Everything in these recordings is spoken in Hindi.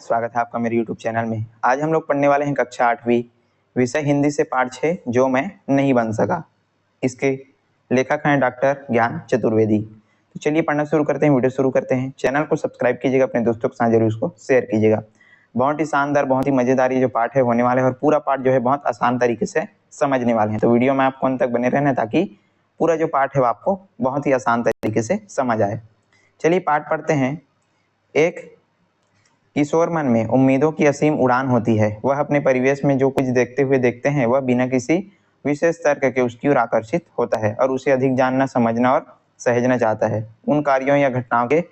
स्वागत है आपका मेरे YouTube चैनल में। आज हम लोग पढ़ने वाले हैं कक्षा 8वीं, विषय हिंदी से पाठ 6, जो मैं नहीं बन सका। इसके लेखक हैं डॉक्टर ज्ञान चतुर्वेदी। तो चलिए पढ़ना शुरू करते हैं, वीडियो शुरू करते हैं। चैनल को सब्सक्राइब कीजिएगा, अपने दोस्तों के साथ जरूर उसको शेयर कीजिएगा। बहुत ही शानदार, बहुत ही मजेदार ये जो पाठ है होने वाले हैं, और पूरा पाठ जो है बहुत आसान तरीके से समझने वाले हैं। तो वीडियो में आपको अंत तक बने रहना, ताकि पूरा जो पाठ है वो आपको बहुत ही आसान तरीके से समझ आए। चलिए पाठ पढ़ते हैं। एक किशोर मन में उम्मीदों की असीम उड़ान होती है। वह अपने परिवेश में जो कुछ देखते हैं वह बिना किसी विशेष तर्क के उसकी ओर आकर्षित होता है और उसे अधिक जानना, समझना और सहेजना चाहता है। उन कार्यों या घटनाओं के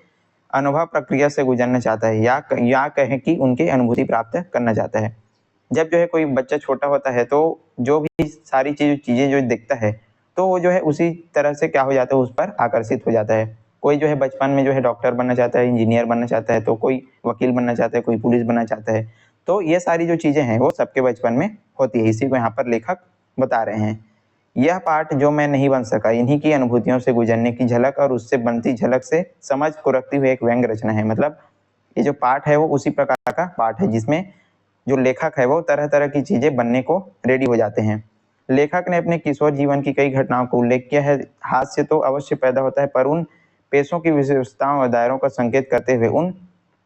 अनुभव प्रक्रिया से गुजरना चाहता है, या कहें कि उनकी अनुभूति प्राप्त करना चाहता है। जब जो है कोई बच्चा छोटा होता है तो जो भी सारी चीजें जो देखता है तो वो जो है उसी तरह से क्या हो जाता है, उस पर आकर्षित हो जाता है। कोई जो है बचपन में जो है डॉक्टर बनना चाहता है, इंजीनियर बनना चाहता है, तो कोई वकील बनना चाहता है, कोई पुलिस बनना चाहता है। तो ये सारी जो चीजें हैं वो सबके बचपन में होती है। इसी को यहाँ पर लेखक बता रहे हैं। यह पाठ जो मैं नहीं बन सका, इन्हीं की अनुभूतियों से गुजरने की झलक और उससे बनती झलक से समझ को रखती हुई एक व्यंग्य रचना है। मतलब ये जो पाठ है वो उसी प्रकार का पाठ है जिसमें जो लेखक है वो तरह तरह की चीजें बनने को रेडी हो जाते हैं। लेखक ने अपने किशोर जीवन की कई घटनाओं को उल्लेख किया है। हास्य तो अवश्य पैदा होता है, पर उन पेशों की विशेषताओं और दायरों का संकेत करते हुए उन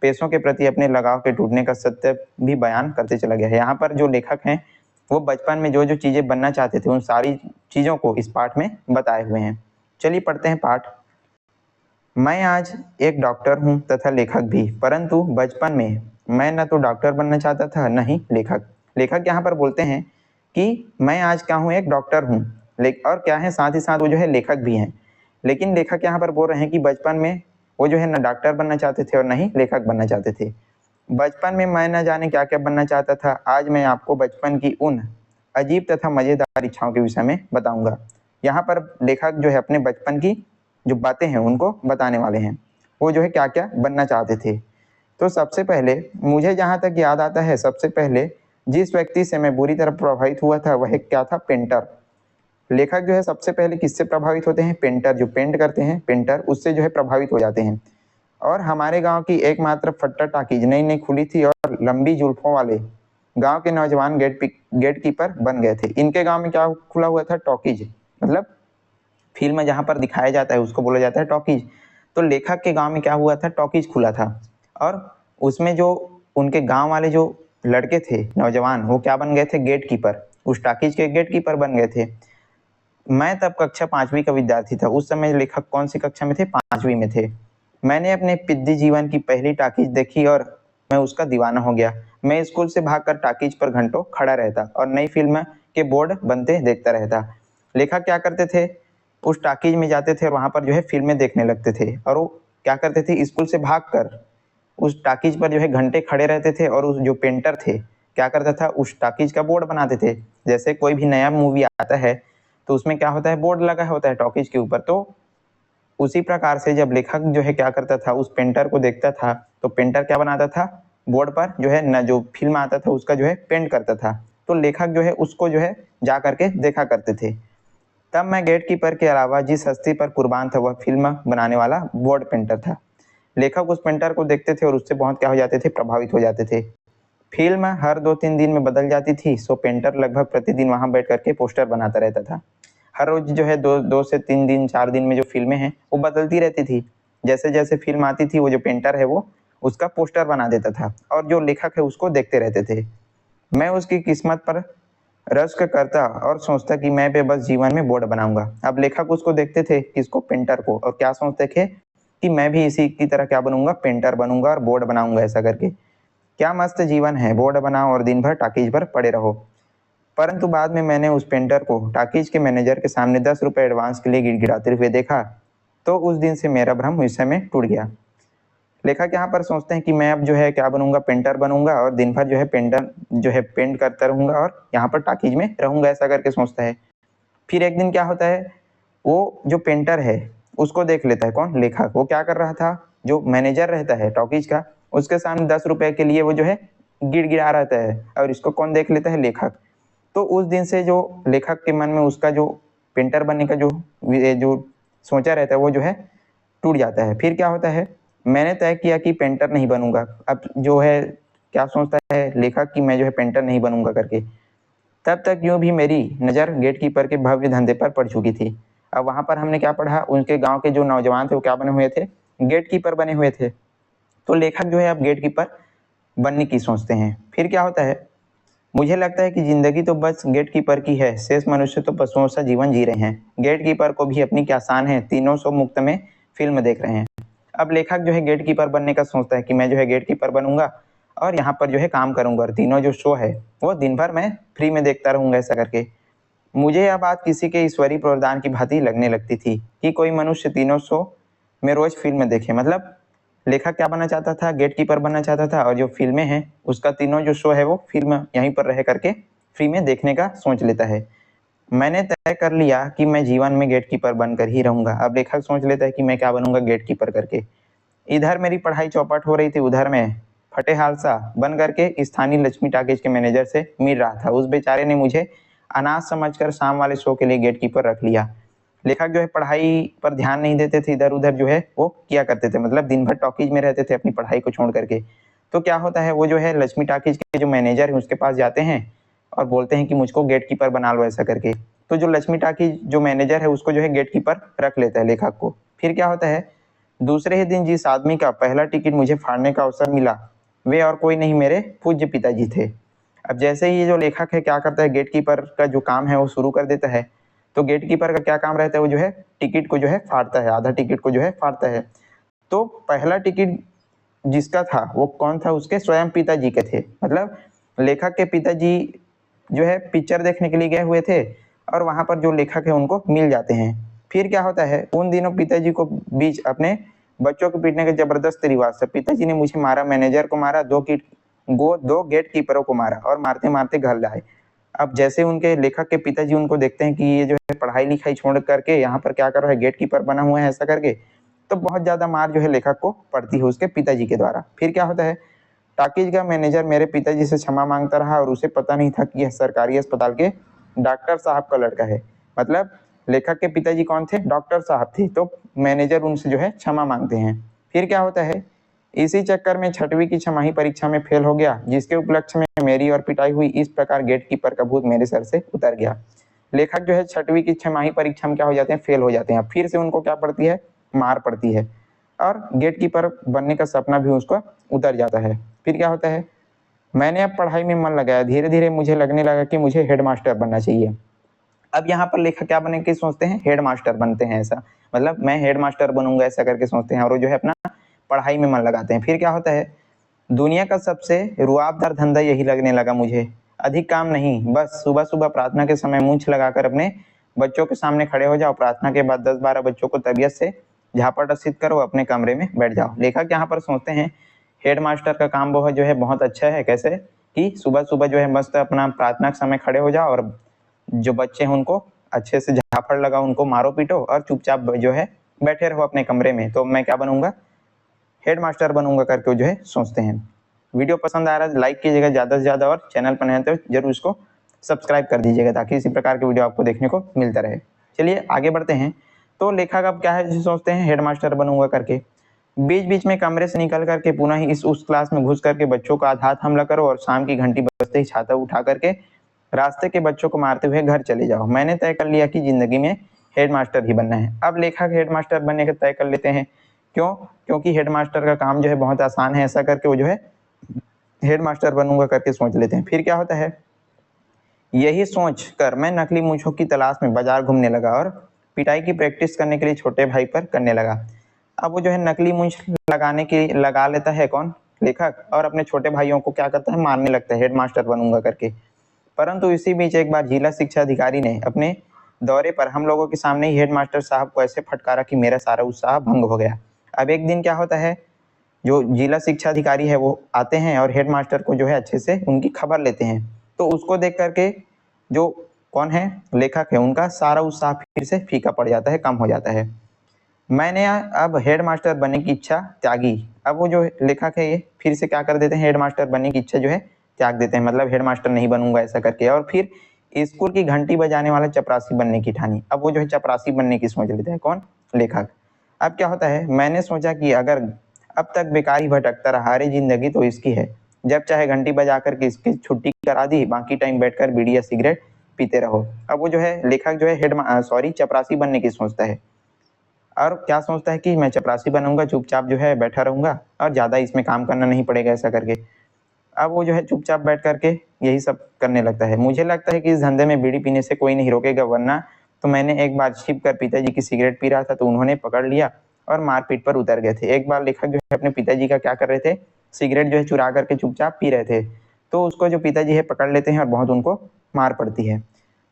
पेशों के प्रति अपने लगाव के टूटने का सत्य भी बयान करते चला गया है। यहाँ पर जो लेखक हैं वो बचपन में जो जो चीजें बनना चाहते थे उन सारी चीजों को इस पाठ में बताए हुए हैं। चलिए पढ़ते हैं पाठ। मैं आज एक डॉक्टर हूँ तथा लेखक भी, परंतु बचपन में मैं न तो डॉक्टर बनना चाहता था न ही लेखक। लेखक यहाँ पर बोलते हैं कि मैं आज क्या हूँ, एक डॉक्टर हूँ, और क्या है साथ ही साथ वो जो है लेखक भी हैं। लेकिन लेखक यहाँ पर बोल रहे हैं कि बचपन में वो जो है न डॉक्टर बनना चाहते थे और न ही लेखक बनना चाहते थे। बचपन में मैं न जाने क्या क्या बनना चाहता था। आज मैं आपको बचपन की उन अजीब तथा मजेदार इच्छाओं के विषय में बताऊंगा। यहाँ पर लेखक जो है अपने बचपन की जो बातें हैं उनको बताने वाले हैं। वो जो है क्या क्या बनना चाहते थे। तो सबसे पहले मुझे जहाँ तक याद आता है, सबसे पहले जिस व्यक्ति से मैं बुरी तरह प्रभावित हुआ था वह क्या था, पेंटर। लेखक जो है सबसे पहले किससे प्रभावित होते हैं, पेंटर, जो पेंट करते हैं पेंटर, उससे जो है प्रभावित हो जाते हैं। और हमारे गांव की एकमात्र फट्टा टाकीज नई नई खुली थी और लंबी जुल्फों वाले गांव के नौजवान गेट कीपर बन गए थे। इनके गांव में क्या खुला हुआ था, टॉकीज, मतलब फिल्म में जहाँ पर दिखाया जाता है उसको बोला जाता है टॉकीज। तो लेखक के गांव में क्या हुआ था, टॉकीज खुला था, और उसमें जो उनके गांव वाले जो लड़के थे नौजवान, वो क्या बन गए थे, गेट कीपर, उस टॉकीज के गेट कीपर बन गए थे। मैं तब कक्षा 5वीं का विद्यार्थी था। उस समय लेखक कौन सी कक्षा में थे, 5वीं में थे। मैंने अपने पिद्दी जीवन की पहली टॉकीज देखी और मैं उसका दीवाना हो गया। मैं स्कूल से भागकर टॉकीज पर घंटों खड़ा रहता और नई फिल्म के बोर्ड बनते देखता रहता। लेखक क्या करते थे, उस टॉकीज में जाते थे और वहां पर जो है फिल्में देखने लगते थे। और वो क्या करते थे, स्कूल से भागकर उस टॉकीज पर जो है घंटे खड़े रहते थे। और उस जो पेंटर थे क्या करता था, उस टॉकीज का बोर्ड बनाते थे। जैसे कोई भी नया मूवी आता है तो उसमें क्या होता है, बोर्ड लगा होता है टॉकीज के ऊपर। तो उसी प्रकार से जब लेखक जो है क्या करता था, उस पेंटर को देखता था तो पेंटर क्या बनाता था, बोर्ड पर जो है न जो फिल्म आता था उसका जो है पेंट करता था। तो लेखक जो है उसको जो है जा करके देखा करते थे। तब मैं गेट कीपर के अलावा जिस हस्ती पर कुर्बान था वह फिल्म बनाने वाला बोर्ड पेंटर था। लेखक उस पेंटर को देखते थे और उससे बहुत क्या हो जाते थे, प्रभावित हो जाते थे। फिल्म हर 2-3 दिन में बदल जाती थी, सो पेंटर लगभग प्रतिदिन वहां बैठ करके पोस्टर बनाता रहता था। हर रोज जो है दो से 3 दिन 4 दिन में जो फिल्में हैं वो बदलती रहती थी। जैसे जैसे फिल्म आती थी वो जो पेंटर है वो उसका पोस्टर बना देता था और जो लेखक है उसको देखते रहते थे। मैं उसकी किस्मत पर रश्क करता और सोचता कि मैं भी बस जीवन में बोर्ड बनाऊंगा। अब लेखक उसको देखते थे, किसको, पेंटर को, और क्या सोचते थे कि मैं भी इसी की तरह क्या बनूंगा, पेंटर बनूंगा और बोर्ड बनाऊंगा। ऐसा करके क्या मस्त जीवन है, बोर्ड बनाओ और दिन भर टाकीज पर पड़े रहो। परंतु बाद में मैंने उस पेंटर को टाकीज के मैनेजर के सामने 10 रुपए एडवांस के लिए गिड़गिड़ाते हुए देखा, तो उस दिन से मेरा भ्रम उस समय टूट गया। लेखक यहाँ पर सोचते हैं कि मैं अब जो है क्या बनूंगा, पेंटर बनूंगा और दिन भर जो है पेंटर जो है पेंट करता रहूंगा और यहाँ पर टाकीज में रहूंगा, ऐसा करके सोचता है। फिर एक दिन क्या होता है, वो जो पेंटर है उसको देख लेता है, कौन, लेखक। वो क्या कर रहा था, जो मैनेजर रहता है टॉकीज का, उसके सामने 10 रुपए के लिए वो जो है गिड़गिड़ा रहता है, और इसको कौन देख लेता है, लेखक। तो उस दिन से जो लेखक के मन में उसका जो पेंटर बनने का जो सोचा रहता है वो जो है टूट जाता है। फिर क्या होता है, मैंने तय किया कि पेंटर नहीं बनूंगा। अब जो है क्या सोचता है लेखक कि मैं जो है पेंटर नहीं बनूंगा करके। तब तक यूं भी मेरी नज़र गेटकीपर के भव्य धंधे पर पड़ चुकी थी। अब वहां पर हमने क्या पढ़ा, उनके गांव के जो नौजवान थे वो क्या बने हुए थे, गेटकीपर बने हुए थे। तो लेखक जो है अब गेटकीपर बनने की सोचते हैं। फिर क्या होता है, मुझे लगता है कि जिंदगी तो बस गेटकीपर की है, शेष मनुष्य तो पशुओं सा जीवन जी रहे हैं। गेटकीपर को भी अपनी क्या शान है, तीनों सौ मुक्त में फिल्म देख रहे हैं। अब लेखक जो है गेटकीपर बनने का सोचता है कि मैं जो है गेटकीपर बनूंगा और यहाँ पर जो है काम करूंगा और तीनों जो शो है वो दिन भर मैं फ्री में देखता रहूंगा ऐसा करके। मुझे यह बात किसी के ईश्वरीय प्रदान की भांति लगने लगती थी कि कोई मनुष्य तीनों शो में रोज फिल्म देखे। मतलब लेखक क्या बनना चाहता था, गेटकीपर बनना चाहता था, और जो फिल्में हैं उसका तीनों जो शो है वो फिल्म यहीं पर रह करके फ्री में देखने का सोच लेता है। मैंने तय कर लिया कि मैं जीवन में गेटकीपर बनकर ही रहूंगा। अब लेखक सोच लेता है कि मैं क्या बनूंगा, गेटकीपर करके। इधर मेरी पढ़ाई चौपट हो रही थी, उधर मैं फटे हाल सा बन करके स्थानीय लक्ष्मी टॉकीज के मैनेजर से मिल रहा था। उस बेचारे ने मुझे अनाथ समझकर शाम वाले शो के लिए गेटकीपर रख लिया। लेखक जो है पढ़ाई पर ध्यान नहीं देते थे, इधर उधर जो है वो किया करते थे, मतलब दिन भर टॉकीज में रहते थे अपनी पढ़ाई को छोड़ करके। तो क्या होता है, वो जो है लक्ष्मी टॉकीज के जो मैनेजर है उसके पास जाते हैं और बोलते हैं कि मुझको गेटकीपर बना लो ऐसा करके। तो जो लक्ष्मी टॉकीज जो मैनेजर है उसको जो है गेटकीपर रख लेता है लेखक को। फिर क्या होता है, दूसरे ही दिन जिस आदमी का पहला टिकट मुझे फाड़ने का अवसर मिला वे और कोई नहीं, मेरे पूज्य पिताजी थे। अब जैसे ही ये जो लेखक है क्या करता है, गेटकीपर का जो काम है वो शुरू कर देता है। तो गेटकीपर का क्या काम रहता है, वो जो है टिकट को जो है फाड़ता है, आधा टिकट को जो है फाड़ता है। तो पहला टिकट जिसका था वो कौन था, उसके स्वयं पिताजी के थे। मतलब लेखक के पिताजी जो है पिक्चर देखने के लिए गए हुए थे और वहां पर जो लेखक है उनको मिल जाते हैं। फिर क्या होता है, उन दिनों पिताजी को बीच अपने बच्चों को पीटने का जबरदस्त रिवाज था। पिताजी ने मुझे मारा, मैनेजर को मारा, दो गेट कीपरों को मारा और मारते मारते घर लाए। अब जैसे उनके लेखक के पिताजी उनको देखते हैं कि ये जो है पढ़ाई लिखाई छोड़ करके यहाँ पर क्या कर रहा है, गेट कीपर बना हुआ है ऐसा करके, तो बहुत ज्यादा मार जो है लेखक को पड़ती है उसके पिताजी के द्वारा। फिर क्या होता है, टाकीज का मैनेजर मेरे पिताजी से क्षमा मांगता रहा और उसे पता नहीं था कि यह सरकारी अस्पताल के डॉक्टर साहब का लड़का है। मतलब लेखक के पिताजी कौन थे, डॉक्टर साहब थे। तो मैनेजर उनसे जो है क्षमा मांगते हैं। फिर क्या होता है, इसी चक्कर में छठवीं की छमाही परीक्षा में फेल हो गया, जिसके उपलक्ष्य में मेरी और पिटाई हुई। इस प्रकार गेटकीपर का भूत मेरे सर से उतर गया। लेखक जो है छठवीं की छमाही परीक्षा में क्या हो जाते हैं, फेल हो जाते हैं। फिर से उनको क्या पड़ती है, मार पड़ती है और गेटकीपर बनने का सपना भी उसको उतर जाता है। फिर क्या होता है, मैंने अब पढ़ाई में मन लगाया, धीरे धीरे मुझे लगने लगा कि मुझे हेडमास्टर बनना चाहिए। अब यहाँ पर लेखक क्या बनने की सोचते हैं, हेडमास्टर बनते हैं ऐसा, मतलब मैं हेडमास्टर बनूंगा ऐसा करके सोचते हैं और वो जो है अपना पढ़ाई में मन लगाते हैं। फिर क्या होता है, दुनिया का सबसे रुआबदार धंधा यही लगने लगा मुझे। अधिक काम नहीं, बस सुबह सुबह प्रार्थना के समय मूंछ लगाकर अपने बच्चों के सामने खड़े हो जाओ, प्रार्थना के बाद 10-12 बच्चों को तबीयत से झापट रसीद करो, अपने कमरे में बैठ जाओ। लेखक यहाँ पर सोचते हैं हेडमास्टर का काम बहुत जो है बहुत अच्छा है। कैसे कि सुबह सुबह जो है मस्त अपना प्रार्थना के समय खड़े हो जाओ और जो बच्चे हैं उनको अच्छे से झापड़ लगाओ, उनको मारो पीटो और चुपचाप जो है बैठे रहो अपने कमरे में। तो मैं क्या बनूंगा, हेडमास्टर बनूंगा करके वो जो है सोचते हैं। वीडियो पसंद आ रहा है लाइक कीजिएगा ज़्यादा से ज़्यादा और चैनल पर नए हैं तो जरूर इसको सब्सक्राइब कर दीजिएगा ताकि इसी प्रकार के वीडियो आपको देखने को मिलता रहे। चलिए आगे बढ़ते हैं। तो लेखक अब क्या है, जैसे सोचते हैं हेडमास्टर बनूंगा करके, बीच बीच में कमरे से निकल करके पुनः ही इस उस क्लास में घुस करके बच्चों का आघात हमला करो और शाम की घंटी बजते ही छाता उठा करके रास्ते के बच्चों को मारते हुए घर चले जाओ। मैंने तय कर लिया कि जिंदगी में हेडमास्टर ही बनना है। अब लेखक हेडमास्टर बनने का तय कर लेते हैं। क्यों, क्योंकि हेडमास्टर का काम जो है बहुत आसान है, ऐसा करके वो जो है हेडमास्टर बनूंगा करके सोच लेते हैं। फिर क्या होता है, यही सोच कर मैं नकली मूंछों की तलाश में बाजार घूमने लगा और पिटाई की प्रैक्टिस करने के लिए छोटे भाई पर करने लगा। अब वो जो है नकली मूंछ लगाने की लगा लेता है कौन, लेखक, और अपने छोटे भाइयों को क्या करता है, मारने लगता है हेडमास्टर बनूंगा करके। परंतु इसी बीच एक बार जिला शिक्षा अधिकारी ने अपने दौरे पर हम लोगों के सामने ही हेडमास्टर साहब को ऐसे फटकारा कि मेरा सारा उत्साह भंग हो गया। अब एक दिन क्या होता है, जो जिला शिक्षा अधिकारी है वो आते हैं और हेडमास्टर को जो है अच्छे से उनकी खबर लेते हैं। तो उसको देख करके जो कौन है, लेखक है, उनका सारा उत्साह फिर से फीका पड़ जाता है, कम हो जाता है। मैंने अब हेडमास्टर बनने की इच्छा त्यागी। अब वो जो लेखक है ये फिर से क्या कर देते हैं, हेडमास्टर बनने की इच्छा जो है त्याग देते हैं, मतलब हेडमास्टर नहीं बनूंगा ऐसा करके। और फिर स्कूल की घंटी बजाने वाला चपरासी बनने की ठानी। अब वो जो है चपरासी बनने की सोच लेते हैं कौन, लेखक। अब क्या होता है, मैंने सोचा कि अगर अब तक बेकार ही भटकता रहा, अरे जिंदगी तो इसकी है, जब चाहे घंटी बजा करके इसकी छुट्टी करा दी, बाकी टाइम बैठकर बीड़ी या सिगरेट पीते रहो। अब वो जो है लेखक जो है चपरासी बनने की सोचता है, और क्या सोचता है कि मैं चपरासी बनूंगा, चुपचाप जो है बैठा रहूंगा और ज़्यादा इसमें काम करना नहीं पड़ेगा ऐसा करके। अब वो जो है चुपचाप बैठ करके यही सब करने लगता है। मुझे लगता है कि इस धंधे में बीड़ी पीने से कोई नहीं रोकेगा, वरना तो मैंने एक बार छिप कर पिताजी की सिगरेट पी रहा था तो उन्होंने पकड़ लिया और मारपीट पर उतर गए थे। एक बार लेखक जो है अपने पिताजी का क्या कर रहे थे, सिगरेट जो है चुरा करके चुपचाप पी रहे थे, तो उसको जो पिताजी है पकड़ लेते हैं और बहुत उनको मार पड़ती है।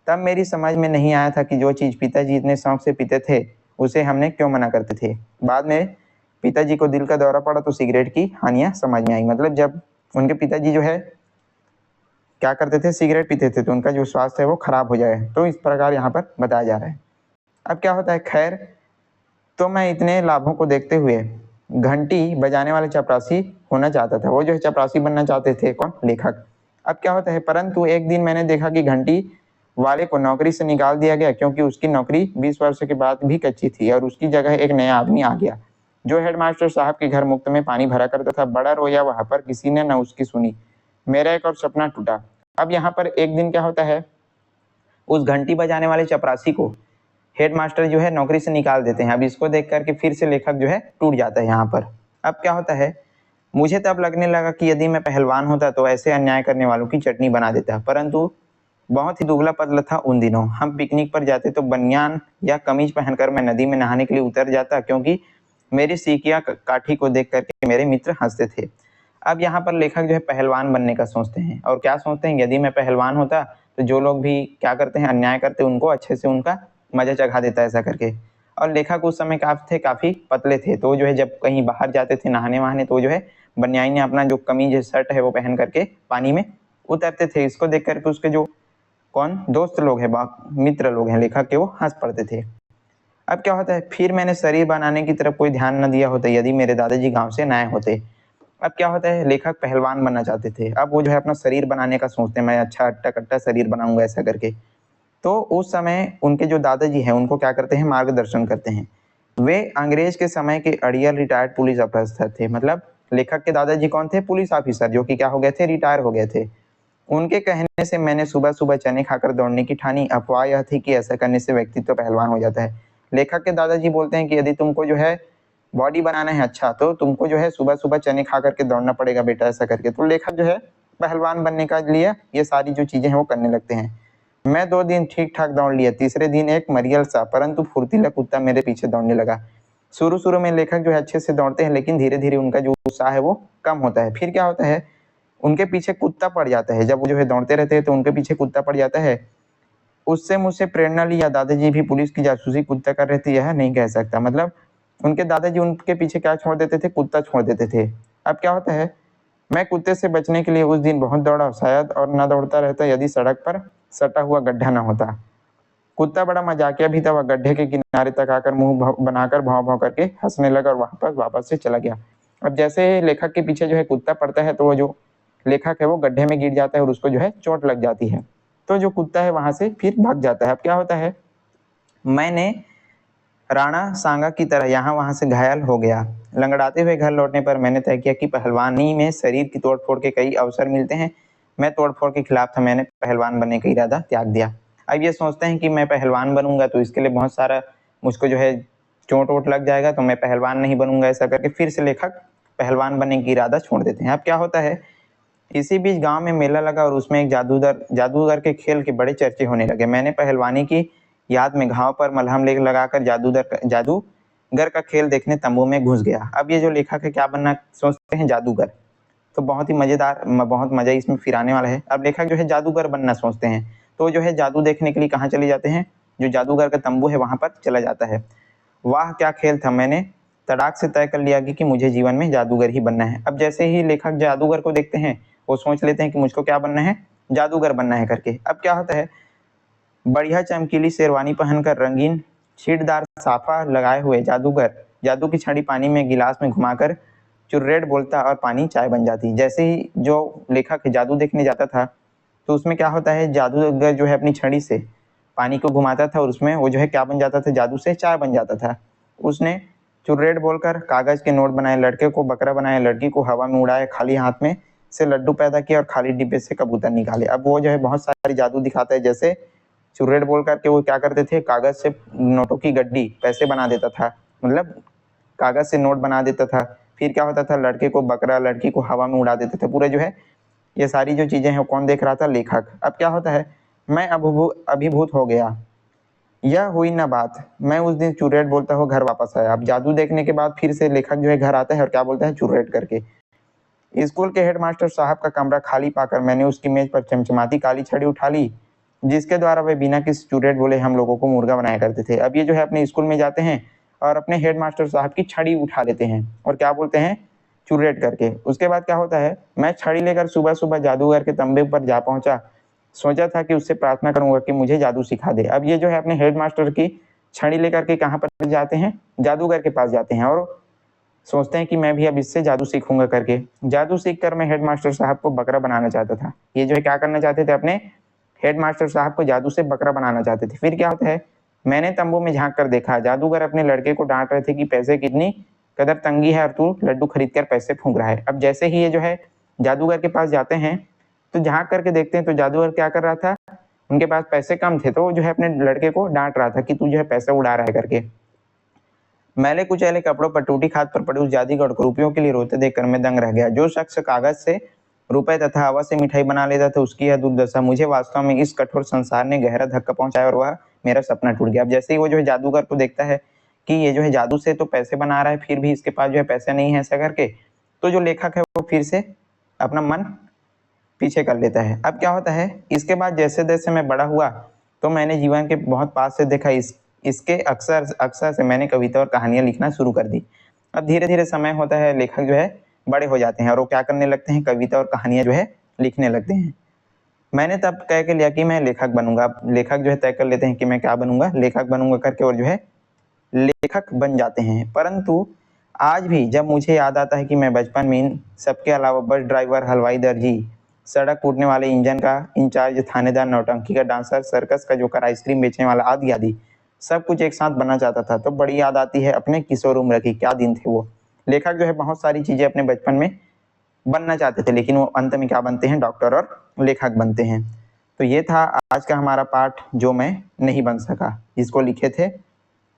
तब मेरी समझ में नहीं आया था कि जो चीज़ पिताजी इतने शौक से पीते थे उसे हमने क्यों मना करते थे। बाद में पिताजी को दिल का दौरा पड़ा तो सिगरेट की हानियां समझ में आई। मतलब जब उनके पिताजी जो है क्या करते थे, सिगरेट पीते थे, तो उनका जो स्वास्थ्य है वो खराब हो जाए, तो इस प्रकार यहाँ पर बताया जा रहा है। अब क्या होता है, खैर तो मैं इतने लाभों को देखते हुए घंटी बजाने वाले चपरासी होना चाहता था। वो जो है चपरासी बनना चाहते थे, कौन, लेखक। अब क्या होता है, परंतु एक दिन मैंने देखा कि घंटी वाले को नौकरी से निकाल दिया गया, क्योंकि उसकी नौकरी 20 वर्ष के बाद भी कच्ची थी और उसकी जगह एक नया आदमी आ गया जो हेडमास्टर साहब के घर मुफ्त में पानी भरा करता था। बड़ा रोया वहां पर, किसी ने न उसकी सुनी। मेरा एक और सपना टूटा। अब यहाँ पर एक दिन क्या होता है, उस घंटी बजाने वाले चपरासी को हेडमास्टर जो है नौकरी से निकाल देते हैं। अब इसको देख करके फिर से लेखक जो है टूट जाता है यहाँ पर। अब क्या होता है, मुझे तब लगने लगा कि यदि मैं पहलवान होता तो ऐसे अन्याय करने वालों की चटनी बना देता, परंतु बहुत ही दुबला पतला था। उन दिनों हम पिकनिक पर जाते तो बनियान या कमीज पहनकर मैं नदी में नहाने के लिए उतर जाता, क्योंकि मेरी सीकिया काठी को देख करके मेरे मित्र हंसते थे। अब यहाँ पर लेखक जो है पहलवान बनने का सोचते हैं, और क्या सोचते हैं, यदि मैं पहलवान होता तो जो लोग भी क्या करते हैं, अन्याय करते, उनको अच्छे से उनका मजा चखा देता ऐसा करके। और लेखक उस समय काफी पतले थे, तो जो है जब कहीं बाहर जाते थे नहाने वहाने तो जो है बनियाई ने अपना जो कमीज है, शर्ट है, वो पहन करके पानी में उतरते थे। इसको देख करके उसके जो कौन दोस्त लोग हैं, मित्र लोग हैं लेखक के, वो हंस पड़ते थे। अब क्या होता है, फिर मैंने शरीर बनाने की तरफ कोई ध्यान न दिया होता यदि मेरे दादाजी गांव से न आए होते। अब क्या होता है, लेखक पहलवान बनना चाहते थे। अब वो जो है अपना शरीर बनाने का सोचते हैं, मैं अच्छा हट्टा कट्टा शरीर बनाऊंगा ऐसा करके। तो उस समय उनके जो दादाजी हैं उनको क्या करते हैं, मार्गदर्शन करते हैं। वे अंग्रेज के समय के अड़ियल रिटायर्ड पुलिस ऑफिसर थे। मतलब लेखक के दादाजी कौन थे, पुलिस ऑफिसर, जो कि क्या हो गए थे, रिटायर हो गए थे। उनके कहने से मैंने सुबह सुबह चने खाकर दौड़ने की ठानी। अफवाह यह थी कि ऐसा करने से व्यक्ति तो पहलवान हो जाता है। लेखक के दादाजी बोलते हैं कि यदि तुमको जो है बॉडी बनाना है अच्छा, तो तुमको जो है सुबह सुबह चने खा करके दौड़ना पड़ेगा बेटा ऐसा करके। तो लेखक जो है पहलवान बनने का लिए ये सारी जो चीजें हैं वो करने लगते हैं। मैं 2 दिन ठीक ठाक दौड़ लिया। तीसरे दिन एक मरियल सा परंतु फुर्तीला कुत्ता मेरे पीछे दौड़ने लगा। शुरू शुरू में लेखक जो है अच्छे से दौड़ते हैं, लेकिन धीरे धीरे उनका जो उत्साह है वो कम होता है। फिर क्या होता है, उनके पीछे कुत्ता पड़ जाता है। जब वो जो है दौड़ते रहते हैं तो उनके पीछे कुत्ता पड़ जाता है। उससे मुझसे प्रेरणा ली, या दादाजी भी पुलिस की जासूसी कुत्ता कर रहे थे यह नहीं कह सकता। मतलब उनके दादाजी उनके पीछे क्या छोड़ देते थे, कुत्ता छोड़ देते थे। अब क्या होता है, मैं कुत्ते से बचने के लिए उस दिन बहुत दौड़ा, शायद और न दौड़ता रहता यदि सड़क पर सटा हुआ गड्ढा न होता। कुत्ता बड़ा मजाकिया भी था। वह गड्ढे के किनारे तक आकर मुंह बनाकर भौं भौं करके हंसने लगा और वापस से चला गया। अब जैसे लेखक के पीछे जो है कुत्ता पड़ता है तो वो जो लेखक है वो गड्ढे में गिर जाता है और उसको जो है चोट लग जाती है। तो जो कुत्ता है वहां से फिर भाग जाता है। अब क्या होता है, मैंने राणा सांगा की तरह यहाँ वहां से घायल हो गया। लंगड़ाते हुए घर लौटने पर मैंने तय किया कि पहलवानी में शरीर की तोड़फोड़ के कई अवसर मिलते हैं। मैं तोड़फोड़ के खिलाफ था, मैंने पहलवान बनने का इरादा त्याग दिया। अब ये सोचते हैं कि मैं पहलवान बनूंगा तो इसके लिए बहुत सारा मुझको जो है चोट वोट लग जाएगा, तो मैं पहलवान नहीं बनूंगा ऐसा करके फिर से लेखक पहलवान बनने की इरादा छोड़ देते हैं। अब क्या होता है, इसी बीच गांव में मेला लगा और उसमें एक जादूगर के खेल के बड़े चर्चे होने लगे। मैंने पहलवानी की याद में घाव पर मलहम लेकर लगाकर जादूगर का खेल देखने तंबू में घुस गया। अब ये जो लेखक है क्या बनना सोचते हैं, जादूगर। तो बहुत ही मजेदार, बहुत मजा इसमें फिर आने वाला है। अब लेखक जो है जादूगर बनना सोचते हैं, तो जो है जादू देखने के लिए कहाँ चले जाते हैं, जो जादूगर का तंबू है वहां पर चला जाता है। वाह क्या खेल था, मैंने तड़ाक से तय कर लिया कि मुझे जीवन में जादूगर ही बनना है। अब जैसे ही लेखक जादूगर को देखते हैं वो सोच लेते हैं कि मुझको क्या बनना है, जादूगर बनना है करके। अब क्या होता है, बढ़िया चमकीली शेरवानी पहनकर रंगीन छींटदार साफा लगाए हुए जादूगर जादू की छड़ी पानी में गिलास में घुमाकर चुर्रेट बोलता और पानी चाय बन जाती। जैसे ही जो लेखक जादू देखने जाता था तो उसमें क्या होता है, जादूगर जो है अपनी छड़ी से पानी को घुमाता था और उसमें वो जो है क्या बन जाता था, जादू से चाय बन जाता था। उसने चुर्रेट बोलकर कागज के नोट बनाए, लड़के को बकरा बनाया, लड़की को हवा में उड़ाया, खाली हाथ में से लड्डू पैदा किए और खाली डिब्बे से कबूतर निकाले। अब वो जो है बहुत सारी जादू दिखाता है, जैसे चुर्रेट बोल करके वो क्या करते थे, कागज से नोटों की गड्डी पैसे बना देता था, मतलब कागज से नोट बना देता था। फिर क्या होता था, लड़के को बकरा, लड़की को हवा में उड़ा देते थे। पूरे जो है ये सारी जो चीजें हैं कौन देख रहा था, लेखक। अब क्या होता है, मैं अभिभूत हो गया, यह हुई ना बात, मैं उस दिन चुर्रेट बोलता हुआ घर वापस आया। अब जादू देखने के बाद फिर से लेखक जो है घर आता है और क्या बोलता है, चुर्रेट करके। स्कूल के हेडमास्टर साहब का कमरा खाली पाकर मैंने उसकी मेज पर चमचमाती काली छड़ी उठा ली, जिसके द्वारा वे बिना किसी चुर्रेट बोले हम लोगों को मुर्गा बनाया करते थे। अब ये जो है अपने स्कूल में जाते हैं और अपने हेडमास्टर साहब की छड़ी उठा लेते हैं और क्या बोलते हैं, चुर्रेट करके। उसके बाद क्या होता है, मैं छड़ी लेकर सुबह सुबह जादूगर के तंबे पर जा पहुंचा, सोचा था कि उससे प्रार्थना करूंगा कि मुझे जादू सिखा दे। अब ये जो है अपने हेडमास्टर की छड़ी लेकर के कहाँ पर जाते हैं, जादूगर के पास जाते हैं और सोचते हैं कि मैं भी अब इससे जादू सीखूंगा करके। जादू सीख कर मैं हेडमास्टर साहब को बकरा बनाना चाहता था। ये जो है क्या करना चाहते थे, अपने हेडमास्टर साहब को जादू से बकरा बनाना चाहते थे। फिर क्या होता है, मैंने तंबू में झांक कर देखा, जादूगर अपने लड़के को डांट रहे थे कि पैसे कितनी कदर तंगी है और तू लड्डू खरीद कर पैसे फूंक रहा है। अब जैसे ही ये जो है जादूगर के पास जाते हैं तो झांक करके देखते हैं तो जादूगर क्या कर रहा था, उनके पास पैसे कम थे तो जो है अपने लड़के को डांट रहा था कि तू जो है पैसे उड़ा रहा है करके। मैले कुचैले कपड़ों पर टूटी खाद पर पड़े उस जादूगर को रुपयों के लिए रोते देखकर मैं दंग रह गया। जो शख्स कागज से रुपए तथा हवा से मिठाई बना लेता था उसकी यह दुर्दशा मुझे वास्तव में इस कठोर संसार ने गहरा धक्का पहुंचाया और वह मेरा सपना टूट गया। अब जैसे ही वो जो है जादूगर को देखता है कि ये जो है जादू से तो पैसे बना रहा है फिर भी इसके पास जो है पैसे नहीं है ऐसा करके, तो जो लेखक है वो फिर से अपना मन पीछे कर लेता है। अब क्या होता है, इसके बाद जैसे जैसे मैं बड़ा हुआ तो मैंने जीवन के बहुत पास से देखा, इसके अक्सर अक्सर से मैंने कविता और कहानियां लिखना शुरू कर दी। अब धीरे धीरे समय होता है, लेखक जो है बड़े हो जाते हैं और वो क्या करने लगते हैं, कविता और कहानियां जो है लिखने लगते हैं। मैंने तब तय कर लिया कि मैं लेखक बनूंगा। लेखक जो है तय कर लेते हैं कि मैं क्या बनूंगा, लेखक बनूंगा करके, और जो है लेखक बन जाते हैं। परंतु आज भी जब मुझे याद आता है कि मैं बचपन में इन सबके अलावा बस ड्राइवर, हलवाई, दर्जी, सड़क कूटने वाले, इंजन का इंचार्ज, थानेदार, नौटंकी का डांसर, सर्कस का जोकर, आइसक्रीम बेचने वाला आदि आदि सब कुछ एक साथ बनना चाहता था, तो बड़ी याद आती है अपने किशोर उम्र की। क्या दिन थे वो। लेखक जो है बहुत सारी चीजें अपने बचपन में बनना चाहते थे, लेकिन वो अंत में क्या बनते हैं, डॉक्टर और लेखक बनते हैं। तो ये था आज का हमारा पाठ, जो मैं नहीं बन सका, जिसको लिखे थे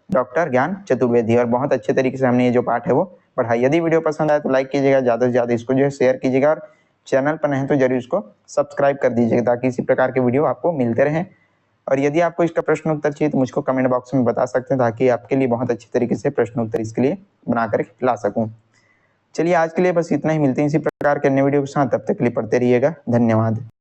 डॉक्टर ज्ञान चतुर्वेदी। और बहुत अच्छे तरीके से हमने ये जो पाठ है वो पढ़ा। यदि वीडियो पसंद आए तो लाइक कीजिएगा, ज़्यादा से ज़्यादा इसको जो है शेयर कीजिएगा, और चैनल पर नहीं तो जरूर इसको सब्सक्राइब कर दीजिएगा ताकि इसी प्रकार के वीडियो आपको मिलते रहें। और यदि आपको इसका प्रश्न उत्तर चाहिए तो मुझको कमेंट बॉक्स में बता सकते हैं, ताकि आपके लिए बहुत अच्छे तरीके से प्रश्न उत्तर इसके लिए बना कर ला सकूँ। चलिए आज के लिए बस इतना ही, मिलते हैं इसी प्रकार के अन्य वीडियो के साथ, तब तक के लिए पढ़ते रहिएगा। धन्यवाद।